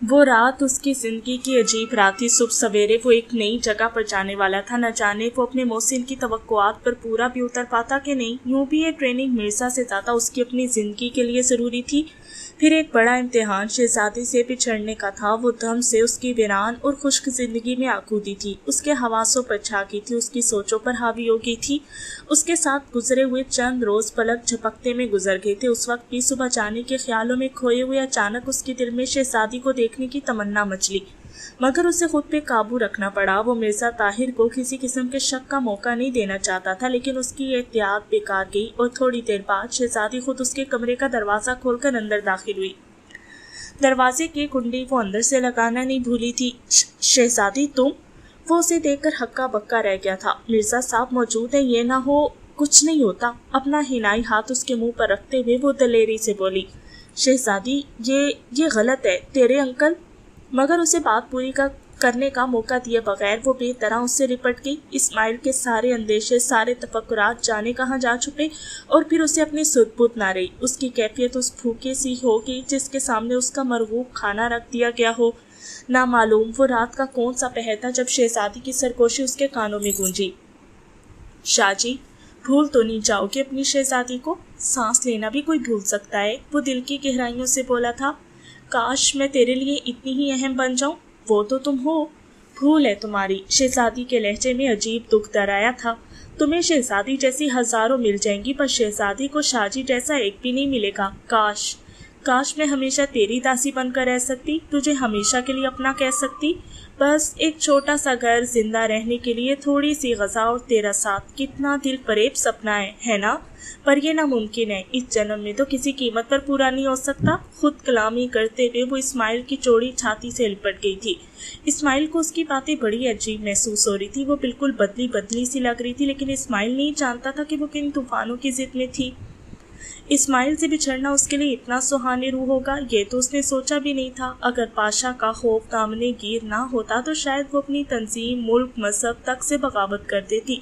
وہ رات اس کی زندگی کی عجیب رات تھی۔ صبح سویرے وہ ایک نئی جگہ پر جانے والا تھا، نہ جانے وہ اپنے محسن کی توقعات پر پورا بھی اتر پاتا کہ نہیں۔ یوں بھی یہ ٹریننگ مرزا سے زیادہ اس کی اپنی زندگی کے لیے ضروری تھی۔ پھر ایک بڑا امتحان شہزادی سے بچھڑنے کا تھا۔ وہ دم سے اس کی ویران اور خشک زندگی میں آکودی تھی، اس کے حواسوں پر چھا گئی تھی، اس کی سوچوں پر حاوی ہو گئی تھی۔ اس کے ساتھ گزرے ہوئے چند روز پلک جھپکتے میں گزر گئے تھے۔ اس وقت بھی صبح جانے کے خیالوں میں کھوئے ہوئے اچانک اس کے دل میں شہزادی کو دیکھنے کی تمنا مچلی، مگر اسے خود پہ قابو رکھنا پڑا۔ وہ مرزا طاہر کو کسی قسم کے شک کا موقع نہیں دینا چاہتا تھا، لیکن اس کی احتیاط بیکار گئی اور تھوڑی دیر بعد شہزادی خود اس کے کمرے کا دروازہ کھول کر اندر داخل ہوئی۔ دروازے کی کنڈی وہ اندر سے لگانا نہیں بھولی تھی۔ شہزادی تم؟ وہ اسے دیکھ کر ہکا بکا رہ گیا تھا۔ مرزا صاحب موجود ہیں، یہ نہ ہو کچھ نہیں ہوتا۔ اپنا حنائی ہاتھ اس کے منہ پر رکھتے ہوئے وہ دلیری سے بولی، شہزادی یہ غلط ہے، تیرے انکل۔ مگر اسے بات پوری کرنے کا موقع دیے بغیر وہ بے طرح اس سے لپٹ گئی۔ اسماعیل کے سارے اندیشے، سارے تفکرات جانے کہاں جا چھپے، اور پھر اسے اپنی سدھ بودھ نہ رہی۔ اس کی کیفیت اس بھوکے سی ہوگی جس کے سامنے اس کا مرغوب کھانا رکھ دیا گیا ہو۔ نہ معلوم وہ رات کا کون سا پہر تھا جب شہزادی کی سرگوشی اس کے کانوں میں گونجی۔ شاہ جی، بھول تو نہیں جاؤ گے اپنی شہزادی کو؟ سانس لینا بھی کوئی بھول سکتا ہے، وہ دل کی گہرائیوں سے بولا تھا۔ کاش میں تیرے لیے اتنی ہی اہم بن جاؤں، وہ تو تم ہو۔ بھول ہے تمہاری، شہزادی کے لہجے میں عجیب دکھ درایا تھا۔ تمہیں شہزادی جیسی ہزاروں مل جائیں گی، پر شہزادی کو شاہ جی جیسا ایک بھی نہیں ملے گا۔ کاش میں ہمیشہ تیری داسی بن کر رہ سکتی، تجھے ہمیشہ کے لیے اپنا کہہ سکتی۔ بس ایک چھوٹا سا گھر، زندہ رہنے کے لیے تھوڑی سی غذا اور تیرا ساتھ، کتنا دل فریب سپنا ہے نا؟ پر یہ ناممکن ہے، اس جنم میں تو کسی قیمت پر پورا نہیں ہو سکتا۔ خود کلامی کرتے ہوئے وہ اسماعیل کی چوڑی چھاتی سے لپٹ گئی تھی۔ اسماعیل کو اس کی باتیں بڑی عجیب محسوس ہو رہی تھی۔ وہ بالکل بدلی سی لگ رہی تھی، لیکن اسماعیل نہیں جانتا تھا کہ وہ کن طوفانوں کی ضد میں تھی۔ اسماعیل سے بچھڑنا اس کے لیے اتنا سہانے روح ہوگا، یہ تو اس نے سوچا بھی نہیں تھا۔ اگر پاشا کا خوف دامنے گیر نہ ہوتا تو شاید وہ اپنی تنظیم، ملک، مذہب تک سے بغاوت کر دیتی،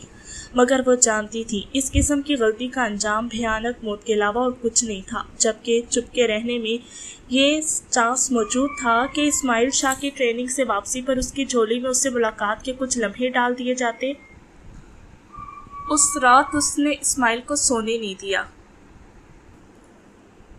مگر وہ جانتی تھی اس قسم کی غلطی کا انجام بھیانک موت کے علاوہ اور کچھ نہیں تھا۔ جبکہ چپکے رہنے میں یہ چانس موجود تھا کہ اسماعیل شاہ کی ٹریننگ سے واپسی پر اس کی جھولی میں اس سے ملاقات کے کچھ لمحے ڈال دیے جاتے۔ اس رات اس نے اسماعیل کو سونے نہیں دیا۔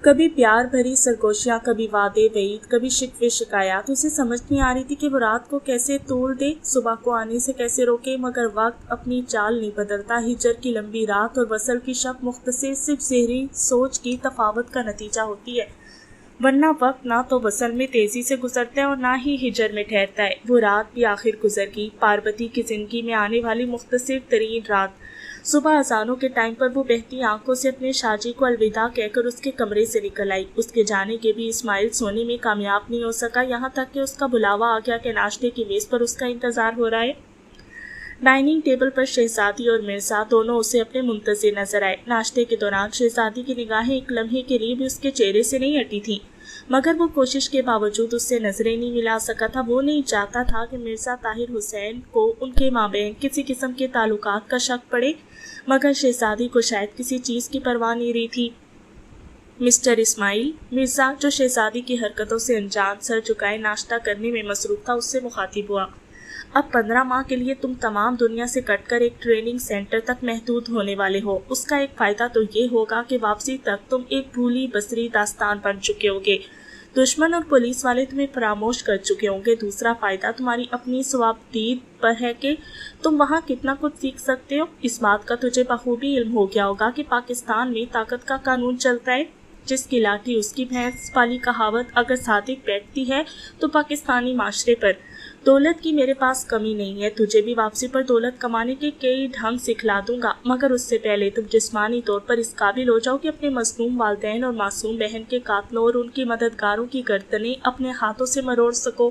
کبھی پیار بھری سرگوشیاں، کبھی وعدے وعید، کبھی شکوے شکایات۔ اسے سمجھ نہیں آ رہی تھی کہ وہ رات کو کیسے طول دے، صبح کو آنے سے کیسے روکے، مگر وقت اپنی چال نہیں بدلتا۔ ہجر کی لمبی رات اور وصل کی شب مختصر صرف ذہنی سوچ کی تفاوت کا نتیجہ ہوتی ہے، ورنہ وقت نہ تو وصل میں تیزی سے گزرتا ہے اور نہ ہی ہجر میں ٹھہرتا ہے۔ وہ رات بھی آخر گزر گئی، پاروتی کی زندگی میں آنے والی مختصر ترین رات۔ صبح اذانوں کے ٹائم پر وہ بہتی آنکھوں سے اپنے شاہ جی کو الوداع کہہ کر اس کے کمرے سے نکل آئی۔ اس کے جانے کے بھی اسماعیل سونے میں کامیاب نہیں ہو سکا، یہاں تک کہ اس کا بلاوا آ گیا کہ ناشتے کی میز پر اس کا انتظار ہو رہا ہے۔ ڈائننگ ٹیبل پر شہزادی اور مرزا دونوں اسے اپنے منتظر نظر آئے۔ ناشتے کے دوران شہزادی کی نگاہیں ایک لمحے کے لیے بھی اس کے چہرے سے نہیں ہٹی تھیں، مگر وہ کوشش کے باوجود اس سے نظریں نہیں ملا سکا تھا۔ وہ نہیں چاہتا تھا کہ مرزا طاہر حسین کو ان کے مابین کسی قسم کے تعلقات کا شک پڑے، مگر شہزادی کو شاید کسی چیز کی پرواہ نہیں رہی تھی۔ مسٹر اسماعیل، مرزا جو شہزادی کی حرکتوں سے انجان سر جھکائے ناشتہ کرنے میں مصروف تھا، اس سے مخاطب ہوا۔ اب 15 ماہ کے لیے تم تمام دنیا سے کٹ کر ایک ٹریننگ سینٹر تک محدود ہونے والے ہو۔ اس کا ایک فائدہ تو یہ ہوگا کہ واپسی تک تم ایک بھولی بسری داستان بن چکے ہوگے، دشمن اور پولیس والے تمہیں فراموش کر چکے ہوں گے۔ دوسرا فائدہ تمہاری اپنی ثوابدید پر ہے کہ تم وہاں کتنا کچھ سیکھ سکتے ہو۔ اس بات کا تجھے بخوبی علم ہو گیا ہوگا کہ پاکستان میں طاقت کا قانون چلتا ہے، جس کی لاٹھی اس کی بھینس والی کہاوت اگر صادق بیٹھتی ہے تو پاکستانی معاشرے پر دولت کی میرے پاس کمی نہیں ہے۔ تجھے بھی واپسی پر دولت کمانے کے کئی ڈھنگ سکھلا دوں گا، مگر اس سے پہلے تم جسمانی طور پر اس قابل ہو جاؤ کہ اپنے مظلوم والدین اور معصوم بہن کے قاتلوں اور ان کی مددگاروں کی گردنیں اپنے ہاتھوں سے مروڑ سکو۔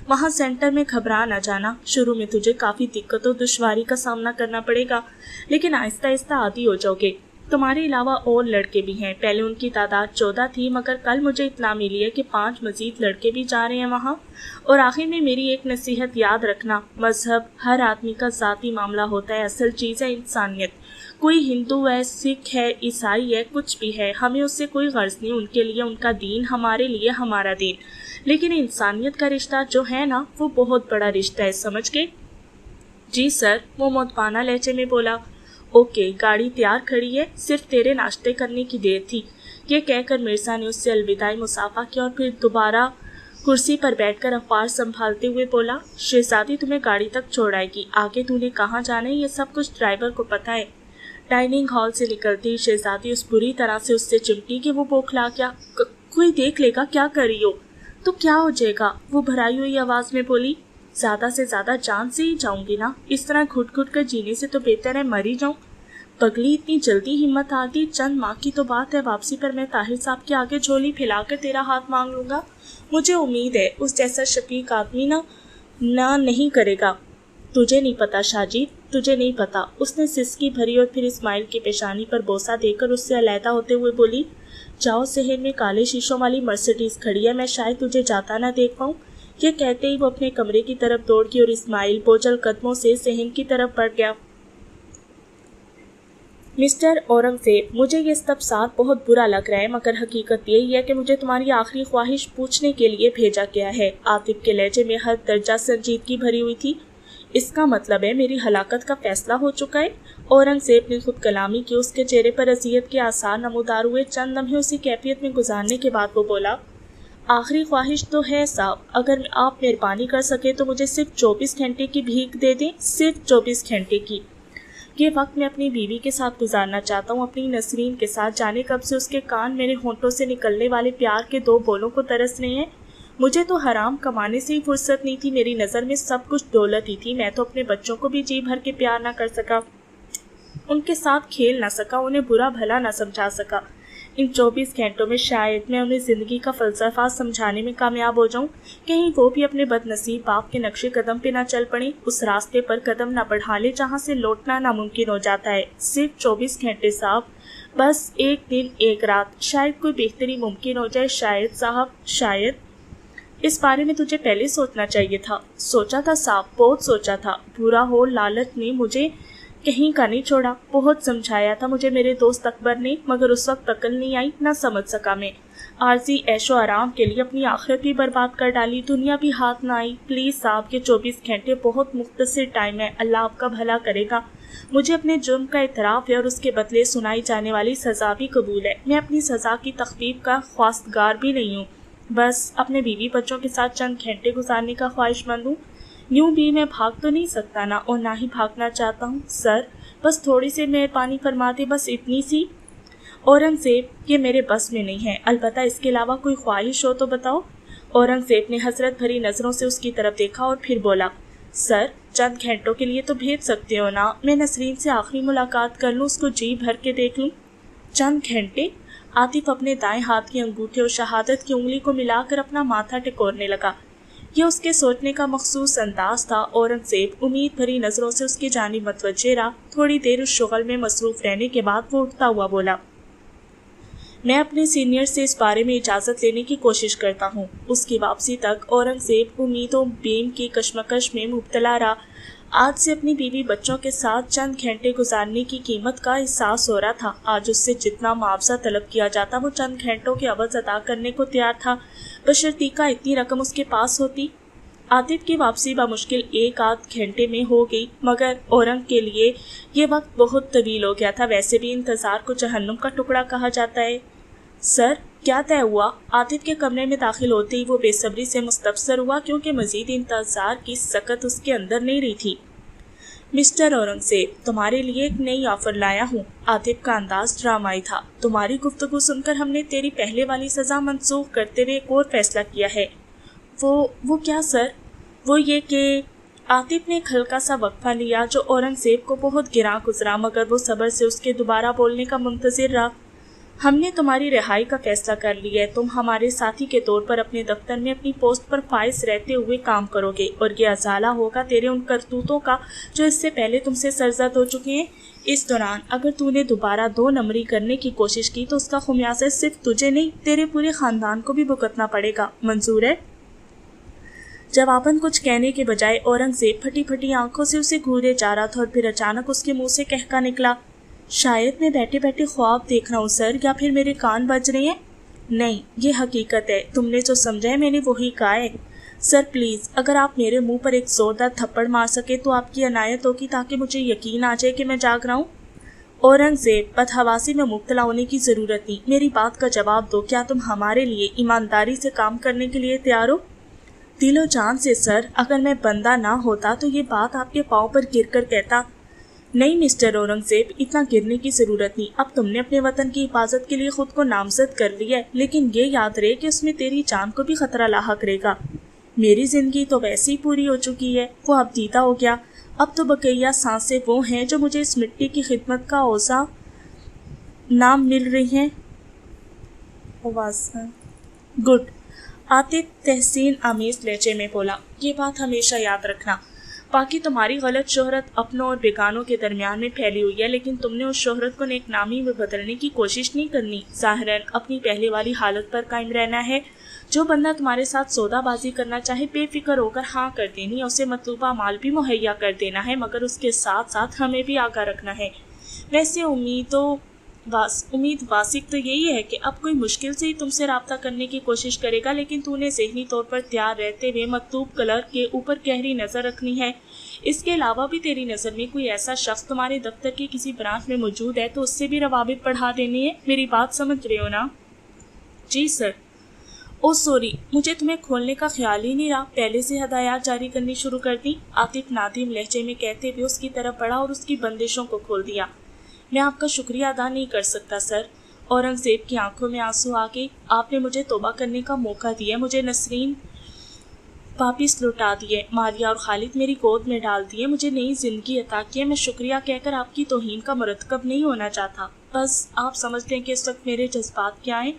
وہاں سینٹر میں گھبرا نہ جانا، شروع میں تجھے کافی دقت و دشواری کا سامنا کرنا پڑے گا، لیکن آہستہ آہستہ عادی ہو جاؤ گے۔ تمہارے علاوہ اور لڑکے بھی ہیں، پہلے ان کی تعداد 14 تھی، مگر کل مجھے اطلاع ملی ہے کہ 5 مزید لڑکے بھی جا رہے ہیں وہاں۔ اور آخر میں میری ایک نصیحت یاد رکھنا، مذہب ہر آدمی کا ذاتی معاملہ ہوتا ہے، اصل چیز ہے انسانیت۔ کوئی ہندو ہے، سکھ ہے، عیسائی ہے، کچھ بھی ہے، ہمیں اس سے کوئی غرض نہیں، ان کے لیے ان کا دین، ہمارے لیے ہمارا دین۔ लेकिन इंसानियत का रिश्ता जो है ना वो बहुत बड़ा रिश्ता है, समझ गए? जी सर, वो मोहब्बाना लहजे में बोला। ओके, गाड़ी तैयार खड़ी है, सिर्फ तेरे नाश्ते करने की देर थी। ये कहकर मिर्जा ने उससे अलविदाई मुसाफा किया और फिर दोबारा कुर्सी पर बैठकर अखबार संभालते हुए बोला, शहजादी तुम्हें गाड़ी तक छोड़ाएगी, आगे तूने कहाँ जाना है ये सब कुछ ड्राइवर को पता है। डाइनिंग हॉल से निकलती ही शहजादी उस बुरी तरह से उससे चिमटी कि वो बौखला गया। कोई देख लेगा क्या कर रही हो? तो क्या हो जाएगा? वो भराई हुई आवाज में बोली। ज्यादा से ज्यादा जान से ही जाऊंगी ना, इस तरह घुट घुट कर जीने से तो बेहतर है मर ही जाऊं। पगली, इतनी जल्दी हिम्मत आती? चंद माह की तो बात है, वापसी पर मैं ताहिर साहब के आगे झोली फैलाकर तेरा हाथ मांग लूंगा। मुझे उम्मीद है उस जैसा शफीक आदमी ना नहीं करेगा। तुझे नहीं पता शाहजी, तुझे नहीं पता। उसने सिसकी भरी और फिर इस्माइल की पेशानी पर बोसा देकर उससे अलहदा होते हुए बोली, जाओ, शहर में काले शीशों वाली मर्सिडीज खड़ी है, मैं शायद तुझे जाता ना देख पाऊँ। ये कहते ही वो अपने कमरे की तरफ दौड़ गई और इस्माइल बोझल कदमों से सहन की तरफ बढ़ गया। मिस्टर औरंगजेब, मुझे ये सब साथ बहुत बुरा लग रहा है, मगर हकीकत यही है कि मुझे तुम्हारी आखिरी ख्वाहिश पूछने के लिए भेजा गया है। आतिफ के लहजे में हर दर्जा संजीदगी भरी हुई थी। इसका मतलब है मेरी हलाकत का फैसला हो चुका है? औरंगजेब ने खुद कलामी की। उसके चेहरे पर अजियत के आसार नमूदार हुए। चंद लम्हे उसी कैफियत में गुजारने के बाद वो बोला, आखिरी ख्वाहिश तो है साहब, अगर आप मेहरबानी कर सके तो मुझे सिर्फ 24 घंटे की भीख दे दें, सिर्फ 24 घंटे की। ये वक्त मैं अपनी बीवी के साथ गुजारना चाहता हूँ, अपनी नसरीन के साथ। जाने कब से उसके कान मेरे होंठों से निकलने वाले प्यार के 2 बोलों को तरस रहे हैं। मुझे तो हराम कमाने से ही फुर्सत नहीं थी, मेरी नज़र में सब कुछ दौलत ही थी। मैं तो अपने बच्चों को भी जी भर के प्यार ना कर सका, उनके साथ खेल ना सका, उन्हें बुरा भला ना समझा सका। इन 24 घंटों में शायद मैं उन्हें ज़िंदगी का फ़लसफ़ा समझाने में कामयाब हो जाऊं। कहीं वो भी अपने बदनसीब बाप के नक्शे कदम पे ना चल पड़े, उस रास्ते पर कदम ना बढ़ा ले जहाँ से लौटना नामुमकिन हो जाता है। सिर्फ 24 घंटे साहब, बस एक दिन एक रात, शायद कोई बेहतरी मुमकिन हो जाए। शायद साहब, शायद। इस बारे में तुझे पहले सोचना चाहिए था। सोचा था साहब, बहुत सोचा था। बुरा हो लालच ने मुझे कहीं का नहीं छोड़ा। बहुत समझाया था मुझे मेरे दोस्त अकबर ने, मगर उस वक्त अकल नहीं आई, ना समझ सका मैं। आरजी ऐशो आराम के लिए अपनी आखिरत भी बर्बाद कर डाली, दुनिया भी हाथ ना आई। प्लीज़ साहब, ये 24 घंटे बहुत मुख्तसर टाइम है, अल्लाह आपका भला करेगा। मुझे अपने जुर्म का इतराफ़ है और उसके बदले सुनाई जाने वाली सज़ा भी कबूल है। मैं अपनी सज़ा की तखफीफ का ख्वास्तगार भी नहीं हूँ, बस अपने बीवी बच्चों के साथ चंद घंटे गुजारने का ख्वाहिशमंद हूँ। यूं भी मैं भाग तो नहीं सकता ना, और ना ही भागना चाहता हूँ। सर, बस थोड़ी सी मेहरबानी फरमाते, बस इतनी सी। औरंगजेब, ये मेरे बस में नहीं है, अलबत्ता इसके अलावा कोई ख्वाहिश हो तो बताओ। औरंगजेब ने हसरत भरी नज़रों से उसकी तरफ देखा और फिर बोला, सर, चंद घंटों के लिए तो भेज सकते हो ना, मैं नसरीन से आखिरी मुलाकात कर लूँ, उसको जी भर के देख लूँ। चंद घंटे? आतिफ अपने दाएं हाथ की अंगूठे और शहादत की उंगली को मिलाकर अपना माथा टिकोरने लगा। यह उसके सोचने का मखसूस अंदाज था। औरंगजेब उम्मीद भरी नज़रों से उसकी जानिब मतवज्जे रहा। थोड़ी देर उस शुगल में मसरूफ रहने के बाद वो उठता हुआ बोला, मैं अपने सीनियर से इस बारे में इजाज़त लेने की कोशिश करता हूँ। उसकी वापसी तक औरंगजेब उम्मीदों बेम की कशमकश में मुब्तला रहा। आज से अपनी बीवी बच्चों के साथ चंद घंटे गुजारने की कीमत का एहसास हो रहा था। आज उससे जितना मुआवजा तलब किया जाता वो चंद घंटों के अवज़ अदा करने को तैयार था, बशर्तीका इतनी रकम उसके पास होती। आतिफ की वापसी बामुश्किल 1-8 घंटे में हो गई, मगर औरंग के लिए ये वक्त बहुत तवील हो गया था। वैसे भी इंतज़ार को जहन्नुम का टुकड़ा कहा जाता है। सर, क्या तय हुआ? आतिफ के कमरे में दाखिल होते ही वो बेसब्री से मुस्तफसर हुआ, क्योंकि मजीद इंतजार की सकत उसके अंदर नहीं रही थी। मिस्टर औरंगजेब, तुम्हारे लिए एक नई ऑफर लाया हूँ। आतिफ का अंदाज ड्रामाई था। तुम्हारी गुफ्तगू सुनकर हमने तेरी पहले वाली सज़ा मंसूख करते हुए एक और फैसला किया है। वो क्या सर? वो ये कि आतिफ ने एक हल्का सा वक्फा लिया जो औरंगजेब को बहुत गिरा गुजरा, मगर वो सब्र से उसके दोबारा बोलने का मुंतजिर रहा। हमने तुम्हारी रिहाई का फैसला कर लिया है। तुम हमारे साथी के तौर पर अपने दफ्तर में अपनी पोस्ट पर फाइज रहते हुए काम करोगे, और ये अजाला होगा तेरे उन करतूतों का जो इससे पहले तुमसे सरजद हो चुके हैं। इस दौरान अगर तूने दोबारा 2 नंबरी करने की कोशिश की तो उसका खुमियाजा सिर्फ तुझे नहीं, तेरे पूरे खानदान को भी भुगतना पड़ेगा। मंजूर है? जवाबन कुछ कहने के बजाय औरंगजेब फटी फटी आंखों से उसे घूरे जा रहा था, और फिर अचानक उसके मुंह से कहका निकला, शायद मैं बैठे बैठे ख्वाब देख रहा हूँ सर, या फिर मेरे कान बज रहे हैं। نہیں، یہ حقیقت ہے، تم نے جو سمجھا ہے میں نے وہی کہا ہے۔ سر پلیز، اگر آپ میرے منہ پر ایک زوردار تھپڑ مار سکے تو آپ کی عنایت ہوگی تاکہ مجھے یقین آ جائے کہ میں جاگ رہا ہوں۔ اورنگزیب، بدحواسی میں مبتلا ہونے کی ضرورت نہیں، میری بات کا جواب دو، کیا تم ہمارے لیے ایمانداری سے کام کرنے کے لیے تیار ہو؟ دل و جان سے سر، اگر میں بندہ نہ ہوتا تو یہ بات آپ کے پاؤں پر گر کر کہتا۔ نہیں مسٹر اورنگزیب، اتنا گرنے کی ضرورت نہیں، اب تم نے اپنے وطن کی حفاظت کے لیے خود کو نامزد کر لیا ہے، لیکن یہ یاد رہے کہ اس میں تیری جان کو بھی خطرہ لاحق رہے گا۔ میری زندگی تو ویسے ہی پوری ہو چکی ہے، وہ اب دیدہ ہو گیا، اب تو بقیہ سانسیں وہ ہیں جو مجھے اس مٹی کی خدمت کا اوزا نام مل رہی ہیں۔ گڈ، عاطف تحسین آمیز لہجے میں بولا، یہ بات ہمیشہ یاد رکھنا، باقی تمہاری غلط شہرت اپنوں اور بیگانوں کے درمیان میں پھیلی ہوئی ہے، لیکن تم نے اس شہرت کو نیک نامی میں بدلنے کی کوشش نہیں کرنی، ظاہراً اپنی پہلے والی حالت پر قائم رہنا ہے۔ جو بندہ تمہارے ساتھ سودا بازی کرنا چاہے بے فکر ہو کر ہاں کر دینی، اسے مطلوبہ مال بھی مہیا کر دینا ہے، مگر اس کے ساتھ ساتھ ہمیں بھی آگاہ رکھنا ہے۔ ویسے امید واسق تو یہی ہے کہ اب کوئی مشکل سے ہی تم سے رابطہ کرنے کی کوشش کرے گا، لیکن تو نے ذہنی طور پر تیار رہتے ہوئے مطلوب کلرک کے اوپر گہری نظر رکھنی ہے۔ اس کے علاوہ بھی تیری نظر میں کوئی ایسا شخص تمہارے دفتر کی کسی برانچ میں موجود ہے تو اس سے بھی روابط بڑھا دینے ہے، میری بات سمجھ رہے ہو نا؟ جی سر۔ او سوری، مجھے تمہیں کھولنے کا خیال ہی نہیں رہا، پہلے سے ہدایات جاری کرنی شروع کر دی، عاطف نادم لہجے میں کہتے ہوئے اس کی طرف بڑھا اور اس کی بندشوں کو کھول دیا۔ میں آپ کا شکریہ ادا نہیں کر سکتا سر۔ اورنگزیب کی آنکھوں میں آنسو آ گئے، آپ نے مجھے توبہ کرنے کا موقع دیا، مجھے نسرین واپس لوٹا دیے، ماریا اور خالد میری گود میں ڈال دیے، مجھے نئی زندگی عطا کی ہے، میں شکریہ کہہ کر آپ کی توہین کا مرتکب نہیں ہونا چاہتا، بس آپ سمجھ لیں کہ اس وقت میرے جذبات کیا ہیں۔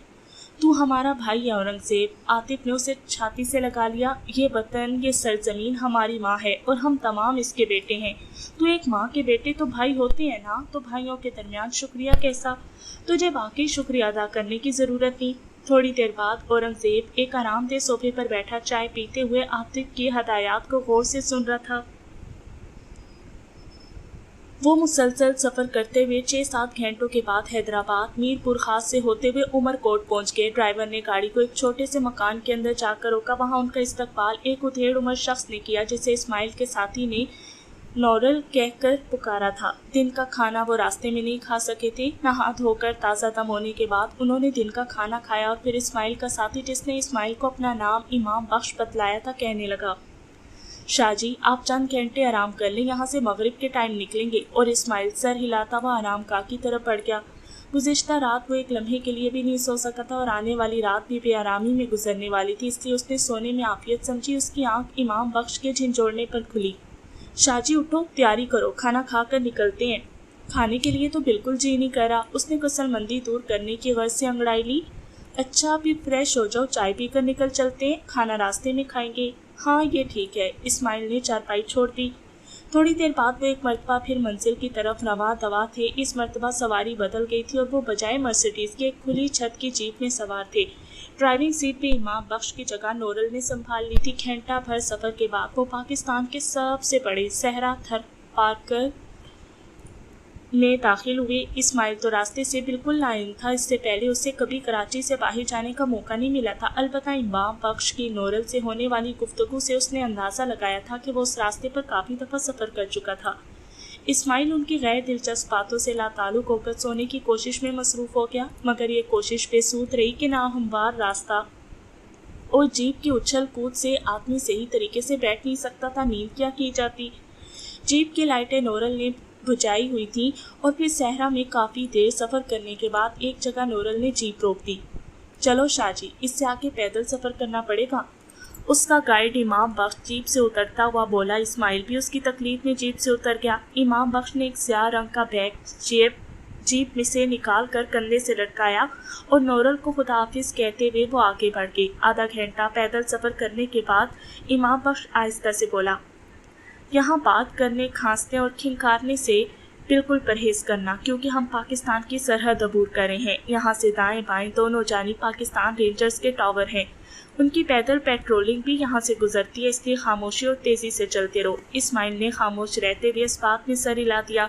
تو ہمارا بھائی ہے اورنگزیب، عاطف نے اسے چھاتی سے لگا لیا، یہ وطن، یہ سرزمین ہماری ماں ہے اور ہم تمام اس کے بیٹے ہیں۔ تو ایک ماں کے بیٹے تو بھائی ہوتے ہیں نا، تو بھائیوں کے درمیان شکریہ کیسا؟ تجھے واقعی شکریہ ادا کرنے کی ضرورت نہیں۔ تھوڑی دیر بعد اورنگزیب ایک آرام دہ صوفے پر بیٹھا چائے پیتے ہوئے عاطف کی ہدایات کو غور سے سن رہا تھا۔ وہ مسلسل سفر کرتے ہوئے 6-7 گھنٹوں کے بعد حیدرآباد میر پور خاص سے ہوتے ہوئے عمر کوٹ پہنچ گئے۔ ڈرائیور نے گاڑی کو ایک چھوٹے سے مکان کے اندر جا کر روکا، وہاں ان کا استقبال ایک ادھیڑ عمر شخص نے کیا جسے اسماعیل کے ساتھی نے نورل کہہ کر پکارا تھا۔ دن کا کھانا وہ راستے میں نہیں کھا سکے تھے۔ نہا دھو کر تازہ دم ہونے کے بعد انہوں نے دن کا کھانا کھایا اور پھر اسماعیل کا ساتھی، جس نے اسماعیل کو اپنا نام امام بخش بتلایا تھا، کہنے لگا، شاہ جی آپ چند گھنٹے آرام کر لیں، یہاں سے مغرب کے ٹائم نکلیں گے۔ اور اسماعیل سر ہلاتا ہوا آرام گاہ کی طرف بڑھ گیا۔ گزشتہ رات وہ ایک لمحے کے لیے بھی نہیں سو سکا تھا اور آنے والی رات بھی بے آرامی میں گزرنے والی تھی، اس لیے اس نے سونے میں عافیت سمجھی۔ اس کی آنکھ امام بخش کے جھنجھوڑنے پر کھلی۔ شاہ جی اٹھو، تیاری کرو، کھانا کھا کر نکلتے ہیں۔ کھانے کے لیے تو بالکل جی نہیں کر رہا، اس نے غسل مندی دور کرنے کی غرض سے انگڑائی لی۔ اچھا پھر فریش ہو جاؤ، چائے پی کر نکل چلتے ہیں، کھانا راستے میں کھائیں گے۔ ہاں یہ ٹھیک ہے، اسماعیل نے چارپائی چھوڑ دی۔ تھوڑی دیر بعد وہ ایک مرتبہ پھر منزل کی طرف رواں دوا تھے۔ اس مرتبہ سواری بدل گئی تھی اور وہ بجائے مرسیڈیز کے ایک کھلی چھت کی جیپ میں سوار تھے۔ ڈرائیونگ سیٹ پہ امام بخش کی جگہ نورل نے سنبھال لی تھی۔ گھنٹہ بھر سفر کے بعد وہ پاکستان کے سب سے بڑے صحرا تھر پارکر میں داخل ہوئے۔ اسماعیل تو راستے سے بالکل نااہل تھا، اس سے پہلے اسے کبھی کراچی سے باہر جانے کا موقع نہیں ملا تھا، البتہ امام بخش کی نورل سے ہونے والی گفتگو سے اس نے اندازہ لگایا تھا کہ وہ اس راستے پر کافی دفعہ سفر کر چکا تھا۔ اسماعیل ان کی غیر دلچسپ باتوں سے لاتعلق ہو کر سونے کی کوشش میں مصروف ہو گیا، مگر یہ کوشش بے سود رہی کہ ناہموار راستہ اور جیپ کی اچھل کود سے آدمی صحیح طریقے سے بیٹھ نہیں سکتا تھا، نیند کیا کی جاتی۔ جیپ کی لائٹیں نورل نے بجھائی ہوئی تھی اور پھر صحرا میں کافی دیر سفر کرنے کے بعد ایک جگہ نورل نے جیپ روک دی۔ چلو شاہ جی، اس سے آگے پیدل سفر کرنا پڑے گا، اس کا گائیڈ امام بخش جیپ سے اترتا ہوا بولا۔ اسماعیل بھی اس کی تکلیف میں جیپ سے اتر گیا۔ امام بخش نے ایک سیاہ رنگ کا بیگ جیپ میں سے نکال کر کندھے سے لٹکایا اور نورل کو خدا حافظ کہتے ہوئے وہ آگے بڑھ گئی۔ آدھا گھنٹہ پیدل سفر کرنے کے بعد امام بخش آہستہ سے بولا، یہاں بات کرنے، کھانسنے اور کھنکارنے سے بالکل پرہیز کرنا، کیونکہ ہم پاکستان کی سرحد عبور کر رہے ہیں۔ یہاں سے دائیں بائیں دونوں جانب پاکستان رینجرز کے ٹاور ہیں، ان کی پیدل پیٹرولنگ بھی یہاں سے گزرتی ہے، اس لیے خاموشی اور تیزی سے چلتے رہو۔ اسماعیل نے خاموش رہتے ہوئے اس بات میں سر ہلا دیا۔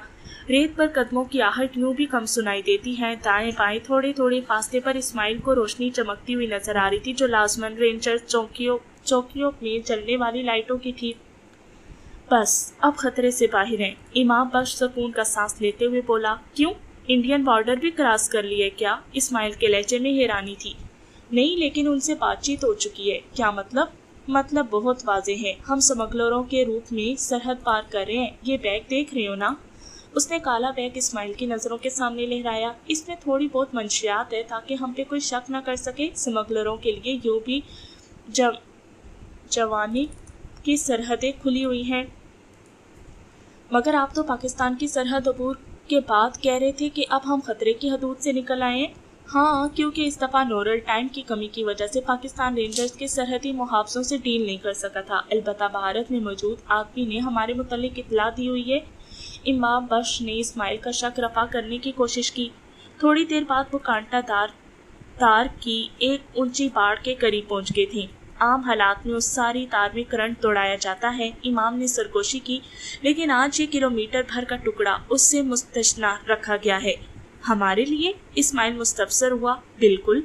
रेत पर कदमों की आहट यूं भी कम सुनाई देती है। दाएं बाएं थोड़े थोड़े फासले पर इस्माइल को रोशनी चमकती हुई नजर आ रही थी, जो लाजमन रेंजर चौकियों में जलने वाली लाइटों की थी। बस अब खतरे से बाहर हैं। इमाम बख्श सुकून का सांस लेते हुए बोला। क्यों, इंडियन बॉर्डर भी क्रॉस कर ली है क्या? इस्माइल के लहजे में हैरानी थी। नहीं, लेकिन उनसे बातचीत हो चुकी है। क्या मतलब? मतलब बहुत वाज़ेह है, हम स्मगलरों के रूप में सरहद पार कर रहे हैं। ये बैग देख रहे हो ना? उसने काला बैग इस्माइल की नज़रों के सामने लहराया। इसमें थोड़ी बहुत मंशियात है ताकि हम पे कोई शक न कर सके। स्मगलरों के लिए यूं भी जवानी की सरहदें खुली हुई हैं। मगर आप तो पाकिस्तान की सरहद अबूर के बाद कह रहे थे कि अब हम खतरे की हदूद से निकल आए हैं। हाँ, क्योंकि इस दफ़ा नोरल टाइम की कमी की वजह से पाकिस्तान रेंजर्स के सरहदी मुहावजों से डील नहीं कर सका था। अलबत्ता भारत में मौजूद आदमी ने हमारे मुतल्लिक इत्तला दी हुई है। इमाम बख्श ने इस्माइल का शक रफा करने की कोशिश की। थोड़ी देर बाद वो कांटादार तार की एक ऊंची बाड़ के करीब पहुंच गई थी। आम हालात में उस सारी तार में करंट दौड़ाया जाता है। इमाम ने सरगोशी की, लेकिन आज ये किलोमीटर भर का टुकड़ा उससे मुस्तस्ना रखा गया है। हमारे लिए? इस्माइल मुस्तफसर हुआ। बिल्कुल,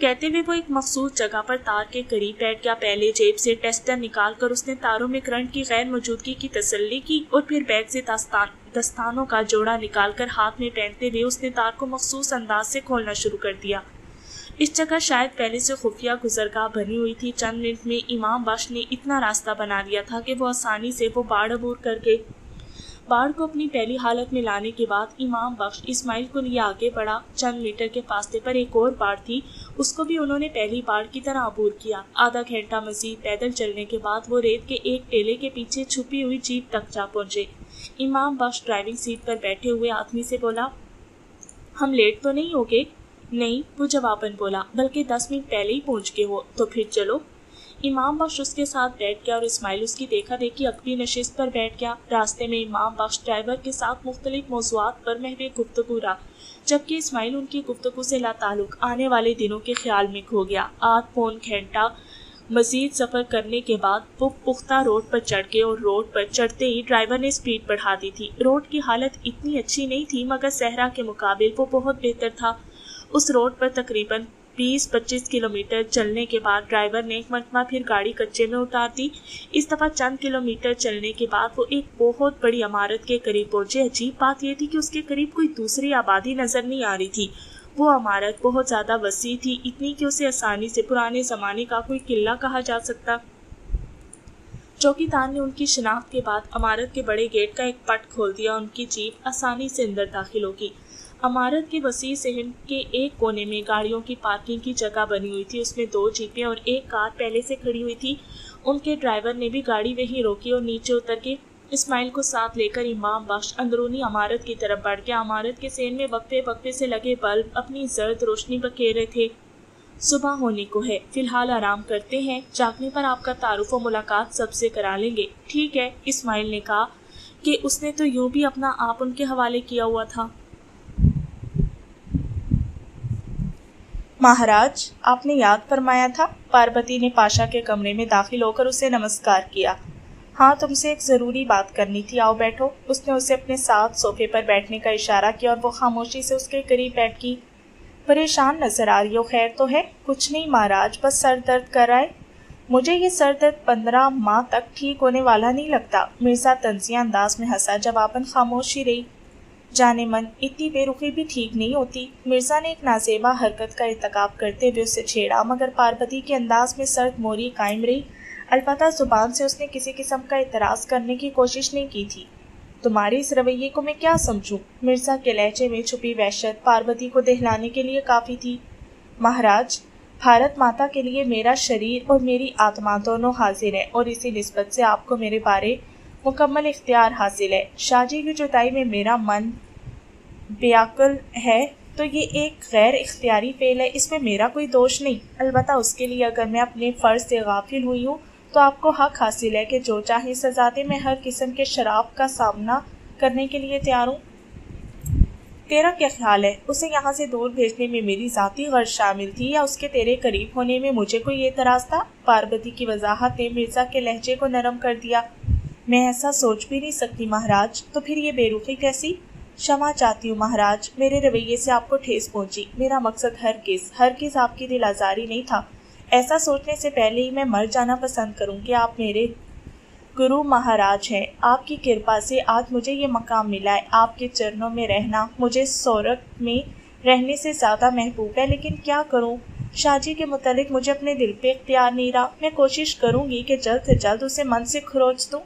कहते हुए वो एक मखसूस जगह पर तार के करीब बैठ गया। पहले जेब से टेस्टर निकाल कर उसने तारों में करंट की गैर मौजूदगी की तसल्ली की और फिर बैग से दस्तानों का जोड़ा निकालकर हाथ में पहनते हुए उसने तार को मखसूस अंदाज से खोलना शुरू कर दिया। इस जगह शायद पहले से खुफिया गुजरगाह बनी हुई थी। चंद मिनट में इमाम बख्श ने इतना रास्ता बना लिया था कि वो आसानी से वो बाड़ अबूर कर गए। बाड़ को अपनी पहली हालत में लाने के बाद इमाम बख्श इस्माइल को लिए आगे बढ़ा। चंद मीटर के फासले पर एक और बाड़ थी, उसको भी उन्होंने पहली बाड़ की तरह अबूर किया। आधा घंटा मजीद पैदल चलने के बाद वो रेत के एक टेले के पीछे छुपी हुई जीप तक जा पहुंचे। इमाम बख्श ड्राइविंग सीट पर बैठे हुए आदमी से बोला, हम लेट तो नहीं हो गए? नहीं, वो जवाबन बोला, बल्कि 10 मिनट पहले ही पहुंच गए हो। तो फिर चलो। इमाम बख्श उसके साथ बैठ गया और इस्माइल उसकी देखा देखी अगली नशिस्त पर बैठ गया। रास्ते में इमाम बख्श ड्राइवर के साथ मुख्तलिफ मौज़ूआत पर महवे गुफ्तगू रहा, जबकि इस्माइल उनकी गुफ्तगू से लाताल्लुक आने वाले दिनों के ख्याल में खो गया। आध पौन घंटा मजीद सफ़र करने के बाद वो पुख्ता रोड पर चढ़ गए और रोड पर चढ़ते ही ड्राइवर ने स्पीड बढ़ा दी थी। रोड की हालत इतनी अच्छी नहीं थी, मगर सहरा के मुकाबिल वो बहुत बेहतर था। उस रोड पर तकरीबन 20-25 किलोमीटर चलने के बाद ड्राइवर ने एक मरतबा फिर गाड़ी कच्चे में उतार दी। इस दफ़ा चंद किलोमीटर चलने के बाद वो एक बहुत बड़ी इमारत के करीब पहुंचे। अजीब बात यह थी कि उसके करीब कोई दूसरी आबादी नजर नहीं आ रही थी। वो इमारत बहुत ज़्यादा वसी थी, इतनी कि उसे आसानी से पुराने ज़माने का कोई किला कहा जा सकता। चौकीदार ने उनकी शिनाख्त के बाद इमारत के बड़े गेट का एक पट खोल दिया। उनकी जीप आसानी से अंदर दाखिल होगी। इमारत के वसी सहन के एक कोने में गाड़ियों की पार्किंग की जगह बनी हुई थी। उसमें 2 जीपें और एक कार पहले से खड़ी हुई थी। उनके ड्राइवर ने भी गाड़ी वहीं रोकी और नीचे उतर के इस्माइल को साथ लेकर इमाम बख्श अंदरूनी इमारत की तरफ बढ़ गया। इमारत के सहन में वक्फे वक्फे से लगे बल्ब अपनी जर्द रोशनी बखेर रहे थे। सुबह होने को है, फिलहाल आराम करते हैं, जागने पर आपका तारुफ और मुलाकात सबसे करा लेंगे। ठीक है, इस्माइल ने कहा कि उसने तो यूं भी अपना आप उनके हवाले किया हुआ था। महाराज, आपने याद फरमाया था। पार्वती ने पाशा के कमरे में दाखिल होकर उसे नमस्कार किया। हाँ, तुमसे एक ज़रूरी बात करनी थी, आओ बैठो। उसने उसे अपने साथ सोफे पर बैठने का इशारा किया और वो खामोशी से उसके करीब बैठ गई। परेशान नजर आ रही हो, खैर तो है? कुछ नहीं महाराज, बस सर दर्द कर रहा है। मुझे ये सर दर्द 15 माह तक ठीक होने वाला नहीं लगता। मिर्ज़ा तंजिया अंदाज में हंसा। जवाबन खामोशी रही। जाने मन, इतनी बेरुखी भी ठीक नहीं होती। मिर्ज़ा ने एक नाजेबा हरकत का इर्तिकाब करते हुए उसे छेड़ा, मगर पार्वती के अंदाज में सर्द मोरी कायम रही। अलबत्ता जुबान से उसने किसी किस्म का इतराज़ करने की कोशिश नहीं की थी। तुम्हारे इस रवैये को मैं क्या समझूं? मिर्ज़ा के लहजे में छुपी वहशत पार्वती को दहलाने के लिए काफ़ी थी। महाराज, भारत माता के लिए मेरा शरीर और मेरी आत्मा दोनों हाजिर है और इसी निस्बत से आपको मेरे बारे मुकम्मल इख्तियार हासिल है। शाजी की जुदाई में मेरा मन बेअक्ल है तो ये एक गैर इख्तियारी फेल है, इसमें मेरा कोई दोष नहीं। अलबत्ता उसके लिए अगर मैं अपने फ़र्ज से गाफिल हुई हूँ तो आपको हक हासिल है कि जो चाहे सजा दे। मैं हर किस्म के शराब का सामना करने के लिए तैयार हूँ। तेरा क्या ख्याल है? उसे यहाँ से दूर भेजने में मेरी ज़ाती गर्ज शामिल थी या उसके तेरे करीब होने में मुझे कोई एतराज़ था? पार्वती की वजाहत ने मिर्ज़ा के लहजे को नरम कर दिया। मैं ऐसा सोच भी नहीं सकती महाराज। तो फिर ये बेरुखी कैसी? क्षमा चाहती हूँ महाराज, मेरे रवैये से आपको ठेस पहुंची। मेरा मकसद हरगिज़ आपकी दिल आज़ारी नहीं था। ऐसा सोचने से पहले ही मैं मर जाना पसंद करूँगी। आप मेरे गुरु महाराज हैं। आपकी कृपा से आज मुझे ये मकाम मिला है। आपके चरणों में रहना मुझे स्वर्ग में रहने से ज़्यादा महबूब है, लेकिन क्या करूँ, शाहजी के मुतालिक मुझे अपने दिल पे इख्तियार नहीं रहा। मैं कोशिश करूँगी कि जल्द से जल्द उसे मन से खरोच दूँ,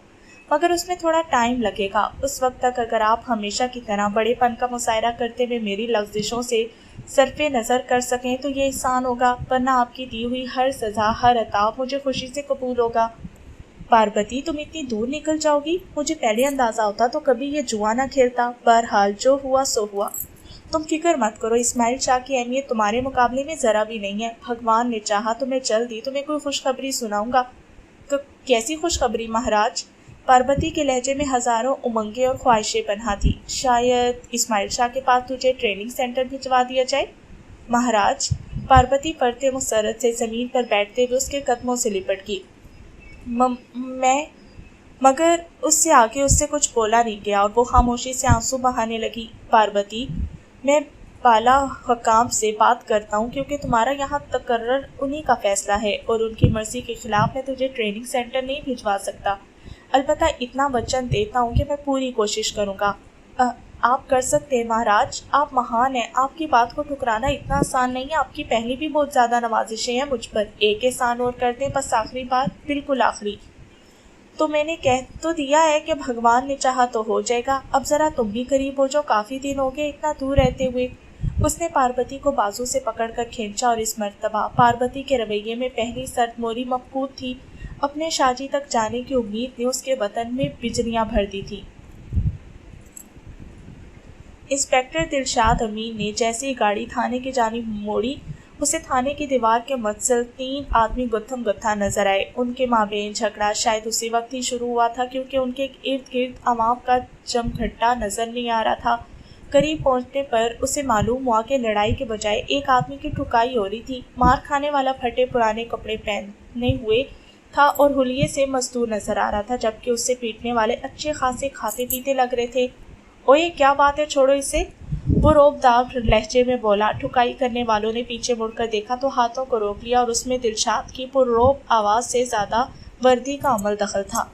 मगर उसमें थोड़ा टाइम लगेगा। उस वक्त तक अगर आप हमेशा की तरह बड़ेपन का मुशायरा करते हुए मेरी लफ्ज़िशों से सरफे नज़र कर सकें तो ये एहसान होगा, वरना आपकी दी हुई हर सज़ा, हर अताब मुझे खुशी से कबूल होगा। पार्वती, तुम इतनी दूर निकल जाओगी? मुझे पहले अंदाज़ा होता तो कभी ये जुआ न खेलता। बहरहाल जो हुआ सो हुआ। तुम फिक्र मत करो, इस्माइल शाह की अहमियत तुम्हारे मुकाबले में ज़रा भी नहीं है। भगवान ने चाहा तो मैं जल्द ही तुम्हें कोई खुशखबरी सुनाऊंगा। कैसी खुशखबरी महाराज? पार्वती के लहजे में हज़ारों उमंगें और ख्वाहिशें पनहा थी। शायद इस्माइल शाह के पास तुझे ट्रेनिंग सेंटर भिजवा दिया जाए। महाराज, पार्वती पड़ते मुसरत से ज़मीन पर बैठते हुए उसके कदमों से लिपट गई। मगर उससे आगे उससे कुछ बोला नहीं गया और वो खामोशी से आंसू बहाने लगी। पार्वती, मैं बाला हकाम से बात करता हूँ, क्योंकि तुम्हारा यहाँ तकर्रर उन्हीं का फैसला है और उनकी मर्जी के खिलाफ मैं तुझे ट्रेनिंग सेंटर नहीं भिजवा सकता। अलबत्ता इतना वचन देता हूँ कि मैं पूरी कोशिश करूँगा। आप कर सकते हैं महाराज, आप महान हैं। आपकी बात को ठुकराना इतना आसान नहीं है। आपकी पहले भी बहुत ज़्यादा नवाजिशें हैं मुझ पर। एक एहसान और कर दें, बस आखिरी बात, बिल्कुल आखिरी। तो मैंने कह तो दिया है कि भगवान ने चाहा तो हो जाएगा। अब ज़रा तुम भी करीब हो जाओ, काफ़ी दिन हो गए इतना दूर रहते हुए। उसने पार्वती को बाजू से पकड़कर खींचा और इस मर्तबा पार्वती के रवैये में पहली सर्दमोरी मफकूद थी। अपने शाहजी तक जाने की उम्मीद ने उसके वतन में बिजलियां भर दी थी। इंस्पेक्टर दिलशाद अमीन ने जैसे ही गाड़ी थाने की जानिब मोड़ी, उसे थाने की दीवार के मत्सल 3 आदमी गुत्थम गुत्था नजर आए। उनके माबेन झगड़ा शायद उसी वक्त ही शुरू हुआ था, क्योंकि उनके इर्द गिर्द अवाम का जमघटा नजर नहीं आ रहा था। करीब पहुंचने पर उसे मालूम हुआ कि लड़ाई के बजाय एक आदमी की ठुकाई हो रही थी। मार खाने वाला फटे पुराने कपड़े पहने हुए था और हुलिये से मजदूर नजर आ रहा था, जबकि उससे पीटने वाले अच्छे खासे खाते पीते लग रहे थे। ओए क्या बात है, छोड़ो इसे, वो रोबदार लहजे में बोला। ठुकाई करने वालों ने पीछे मुड़कर देखा तो हाथों को रोक लिया और उसमें दिलशाद की पुररोब आवाज़ से ज़्यादा वर्दी का अमल दखल था।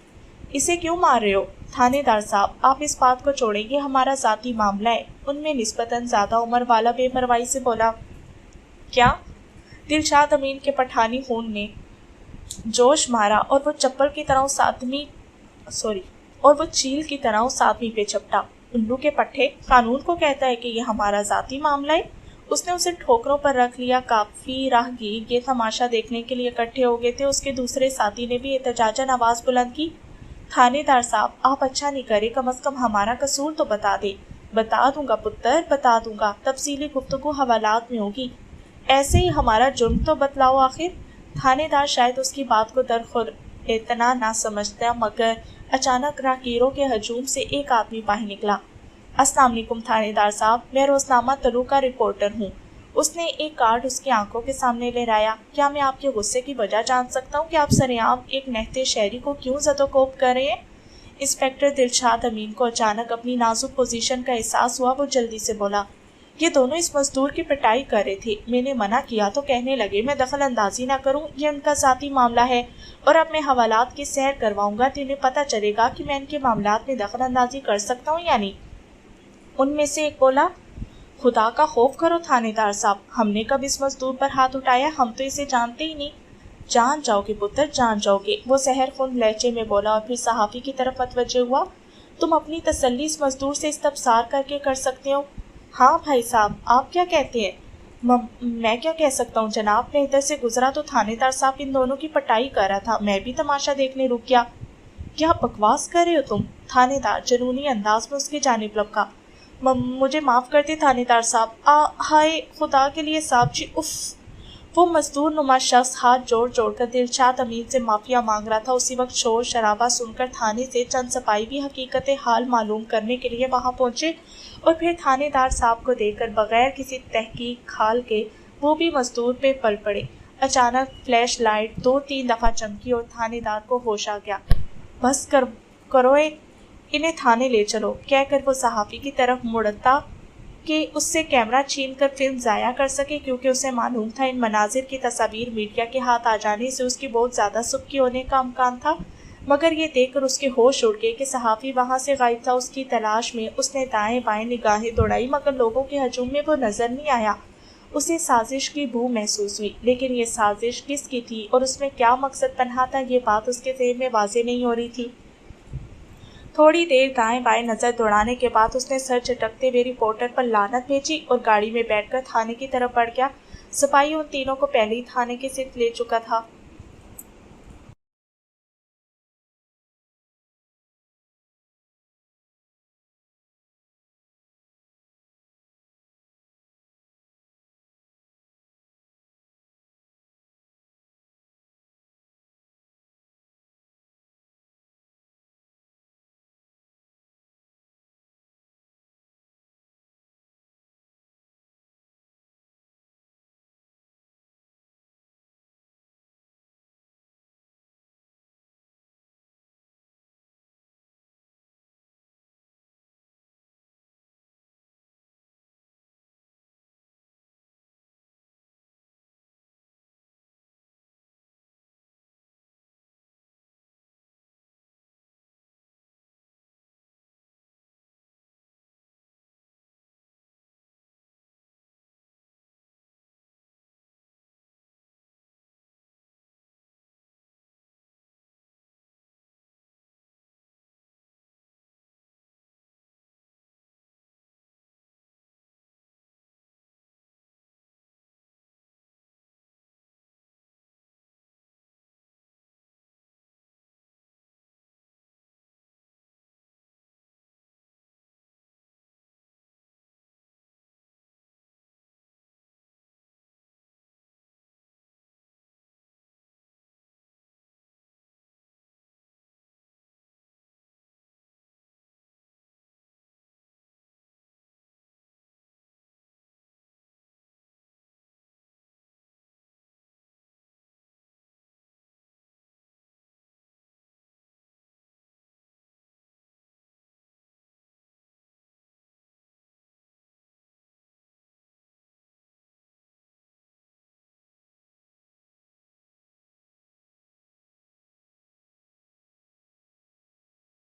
इसे क्यों मार रहे हो? थानेदार साहब, आप इस बात को छोड़ेंगे, हमारा ज़ाती मामला है। उनमें निस्बतन ज़्यादा उम्र वाला बेपरवाही से बोला। क्या? दिलशाद अमीन के पठानी खून ने जोश मारा और वो चील की तरह उस आदमी पे चपटा। उल्लू के पट्टे, कानून को कहता है कि ये हमारा ज़ाती मामला है। उसने उसे ठोकरों पर रख लिया। काफ़ी राहगीर ये तमाशा देखने के लिए इकट्ठे हो गए थे। उसके दूसरे साथी ने भी एहतजाजन आवाज़ बुलंद की। थानेदार साहब, आप अच्छा नहीं करे, कम से कम हमारा कसूर तो बता दे। बता दूंगा पुत्र, बता दूंगा। तफसीली गुफ्तगू हवालात में होगी। ऐसे ही हमारा जुर्म तो बतलाओ आखिर। थानेदार शायद उसकी बात को दरखुर इतना ना समझता, मगर अचानक राहगीरों के हजूम से एक आदमी बाहर निकला। अस्सलाम वालेकुम थानेदार साहब, मैं रोजनामा तलू का रिपोर्टर हूँ। उसने एक कार्ड उसकी आंखों के सामने लहराया। क्या मैं आपके गुस्से की वजह जान सकता हूँ कि आप सरेआम एक नहते शहरी को क्यों ज़दोकोब कर रहे हैं? इंस्पेक्टर दिलशाद अमीन को अचानक अपनी नाजुक पोजीशन का एहसास हुआ। वो जल्दी से बोला, ये दोनों इस मजदूर की पिटाई कर रहे थे। मैंने मना किया तो कहने लगे मैं दखल अंदाजी ना करूं, ये उनका ज़ाती मामला है और अब मैं हवालात की सैर करवाऊंगा तो इन्हें पता चलेगा कि मैं इनके मामलात में दखल अंदाजी कर सकता हूं या नहीं। उनमें से एक बोला, खुदा का खौफ करो थानेदार साहब, हमने कब इस मजदूर पर हाथ उठाया? हम तो इसे जानते ही नहीं। जान जाओगे पुत्र, जान जाओगे, वो सहर खुन लहजे में बोला और फिर सहाफ़ी की तरफ मतवज्जह हुआ। तुम अपनी तसल्ली इस मजदूर से इस्तफसार करके कर सकते हो। हाँ भाई साहब, आप क्या कहते हैं? मैं क्या कह सकता हूँ जनाब, मैं इधर से गुजरा तो थानेदार साहब इन दोनों की पटाई कर रहा था, मैं भी तमाशा देखने रुक गया। क्या बकवास कर रहे हो तुम? थानेदार जुनूनी अंदाज में उसकी जानिब लपका। मुझे माफ़ करते थानेदार साहब। हाय खुदा के लिए साहब जी, उफ। वो मजदूर नुमा शख्स हाथ जोड़ जोड़ कर दिलशाद अमीन से माफिया मांग रहा था। उसी वक्त शोर शराबा सुनकर थाने से चंद सिपाही भी हकीकत हाल मालूम करने के लिए वहां पहुंचे और फिर थानेदार साहब को देखकर बगैर किसी तहकीक खाल के वो भी मजदूर पे पल पड़े। अचानक फ्लैश लाइट 2-3 दफ़ा चमकी और थानेदार को होश आ गया। बस करो انہیں تھانے لے چلو، کہہ کر وہ صحافی کی طرف مڑتا کہ اس سے کیمرہ چھین کر فلم ضائع کر سکے، کیونکہ اسے معلوم تھا ان مناظر کی تصاویر میڈیا کے ہاتھ آ جانے سے اس کی بہت زیادہ سبکی ہونے کا امکان تھا۔ مگر یہ دیکھ کر اس کے ہوش اڑ گئے کہ صحافی وہاں سے غائب تھا۔ اس کی تلاش میں اس نے دائیں بائیں نگاہیں دوڑائی، مگر لوگوں کے ہجوم میں وہ نظر نہیں آیا۔ اسے سازش کی بو محسوس ہوئی، لیکن یہ سازش کس کی تھی اور اس میں کیا مقصد پنہا تھا، یہ بات اس کے ذہن میں واضح نہیں ہو رہی تھی۔ تھوڑی دیر دائیں بائیں نظر دوڑانے کے بعد اس نے سر جھٹکتے ہوئے رپورٹر پر لعنت بھیجی اور گاڑی میں بیٹھ کر تھانے کی طرف بڑھ گیا۔ سپاہی ان تینوں کو پہلے ہی تھانے کے صرف لے چکا تھا۔